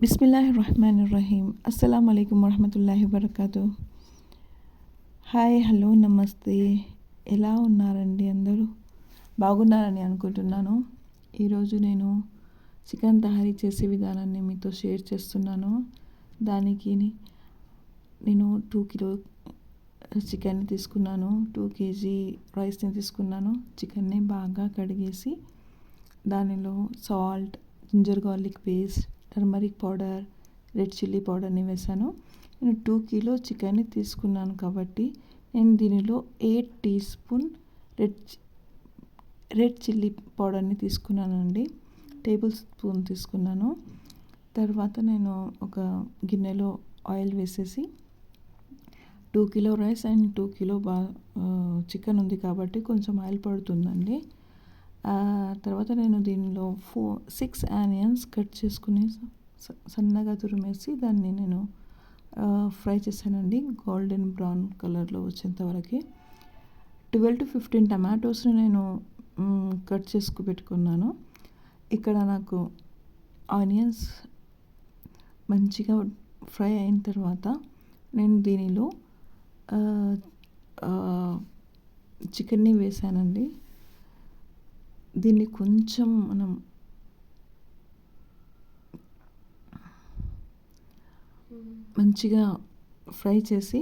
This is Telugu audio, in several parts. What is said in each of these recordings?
బిస్మిల్లాహిర్రహమానిర్రహీం. అస్సలాము అలైకుం వరహమతుల్లాహి వబర్కాతు. హాయ్, హలో, నమస్తే. ఎలా ఉన్నారండి అందరూ? బాగున్నారని అనుకుంటున్నాను. ఈరోజు నేను చికెన్ తహారీ చేసే విధానాన్ని మీతో షేర్ చేస్తున్నాను. దానికి నేను 2 కిలో చికెన్ తీసుకున్నాను, 2 కేజీ రైస్ని తీసుకున్నాను. చికెన్ని బాగా కడిగేసి దానిలో salt, ginger garlic paste, turmeric powder, red chilli పౌడర్ని వేసాను. నేను 2 కిలో చికెన్ని తీసుకున్నాను కాబట్టి నేను దీనిలో 8 టీ స్పూన్ రెడ్ చిల్లీ పౌడర్ని తీసుకున్నానండి. టేబుల్ స్పూన్ తీసుకున్నాను. తర్వాత నేను ఒక గిన్నెలో ఆయిల్ వేసేసి 2 kilo rice and 2 kilo chicken ఉంది కాబట్టి కొంచెం ఆయిల్ పడుతుందండి. తర్వాత నేను దీనిలో 6 ఆనియన్స్ కట్ చేసుకుని సన్నగా తురిమేసి దాన్ని నేను ఫ్రై చేశానండి, గోల్డెన్ బ్రౌన్ కలర్లో వచ్చేంత వరకు. 12 to 15 టమాటోస్ని నేను కట్ చేసుకు పెట్టుకున్నాను. ఇక్కడ నాకు ఆనియన్స్ మంచిగా ఫ్రై అయిన తర్వాత నేను దీనిలో చికెన్ని వేసానండి. దీన్ని కొంచెం మనం మంచిగా ఫ్రై చేసి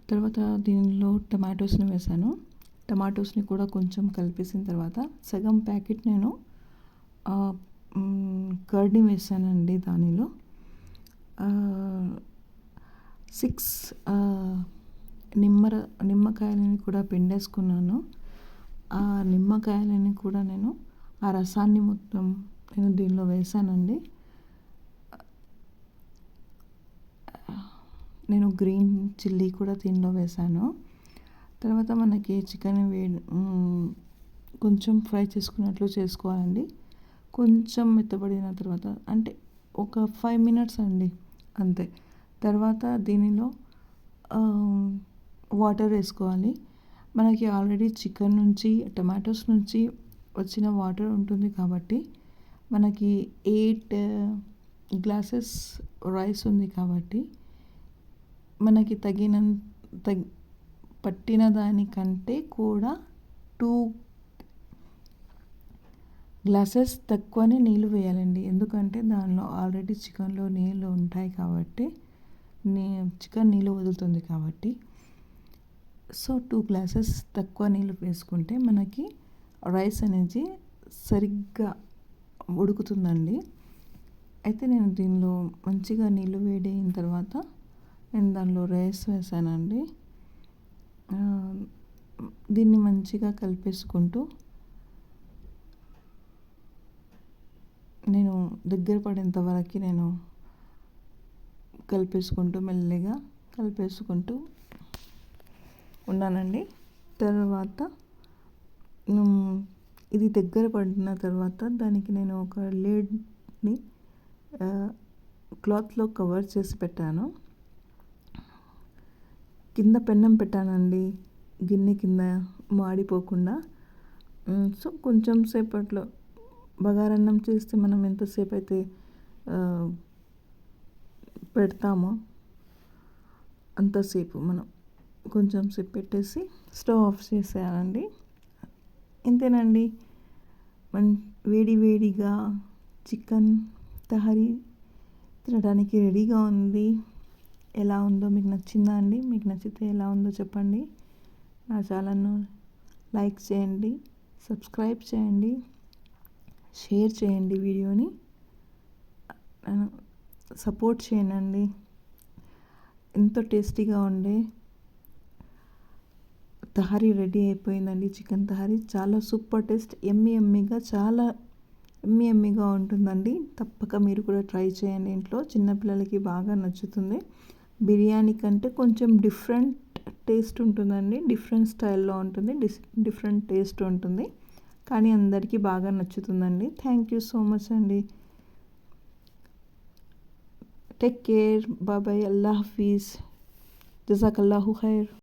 తర్వాత దీనిలో టమాటోస్ని వేసాను. టమాటోస్ని కూడా కొంచెం కలిపేసిన తర్వాత సగం ప్యాకెట్ నేను కర్డ్ని వేసానండి. దానిలో 6 నిమ్మకాయలని కూడా పిండేసుకున్నాను. ఆ నిమ్మకాయలని కూడా నేను ఆ రసాన్ని మొత్తం నేను దీనిలో వేసానండి. నేను గ్రీన్ చిల్లీ కూడా దీనిలో వేసాను. తర్వాత మనకి చికెన్ కొంచెం ఫ్రై చేసుకున్నట్లు చేసుకోవాలండి. కొంచెం మెత్తబడిన తర్వాత అంటే ఒక 5 minutes అండి, అంతే. తర్వాత దీనిలో వాటర్ వేసుకోవాలి. మనకి ఆల్రెడీ చికెన్ నుంచి, టమాటోస్ నుంచి వచ్చిన వాటర్ ఉంటుంది కాబట్టి మనకి 8 గ్లాసెస్ రైస్ ఉంది కాబట్టి మనకి పట్టిన దానికంటే కూడా 2 గ్లాసెస్ తక్కువనే నీళ్ళు వేయాలండి. ఎందుకంటే దానిలో ఆల్రెడీ చికెన్లో నీళ్ళు ఉంటాయి కాబట్టి చికెన్ నీళ్ళు వదులుతుంది కాబట్టి. సో 2 గ్లాసెస్ తక్కువ నీళ్ళు వేసుకుంటే మనకి రైస్ అనేది సరిగ్గా ఉడుకుతుందండి. అయితే నేను దీనిలో మంచిగా నీళ్ళు వేడి అయిన తర్వాత నేను దానిలో రైస్ వేసానండి. దీన్ని మంచిగా కలిపేసుకుంటూ నేను దగ్గర పడేంత వరకు నేను మెల్లిగా కలిపేసుకుంటూ ఉన్నానండి. తర్వాత ఇది దగ్గర పడిన తర్వాత దానికి నేను ఒక లిడ్ని క్లాత్లో కవర్ చేసి పెట్టాను. కింద పెన్నం పెట్టానండి, గిన్నె కింద మాడిపోకుండా. సో కొంచెం సేపట్లో బగారన్నం చేస్తే మనం ఎంతసేపు అయితే పెడతామో అంతసేపు మనం కొంచెం సేపు పెట్టేసి స్టవ్ ఆఫ్ చేసేయాలండి. ఇంతేనండి, వేడి వేడిగా చికెన్ తహరీ తినడానికి రెడీగా ఉంది. ఎలా ఉందో మీకు నచ్చిందా అండి? మీకు నచ్చితే ఎలా ఉందో చెప్పండి. నా ఛానల్ను లైక్ చేయండి, సబ్స్క్రైబ్ చేయండి, షేర్ చేయండి, వీడియోని సపోర్ట్ చేయండి. ఎంతో టేస్టీగా ఉండే తహరీ రెడీ అయిపోయిందండి. చికెన్ తహరీ చాలా సూపర్ టేస్ట్, చాలా ఎమ్మీగా ఉంటుందండి. తప్పక మీరు కూడా ట్రై చేయండి ఇంట్లో. చిన్నపిల్లలకి బాగా నచ్చుతుంది. బిర్యానీ కంటే కొంచెం డిఫరెంట్ టేస్ట్ ఉంటుందండి, డిఫరెంట్ స్టైల్లో ఉంటుంది, డిఫరెంట్ టేస్ట్ ఉంటుంది, కానీ అందరికీ బాగా నచ్చుతుందండి. థ్యాంక్ యూ సో మచ్ అండి. టేక్ కేర్, బాయ్ బాయ్, అల్లా హఫీజ్, జజాకల్లాహు ఖైర్.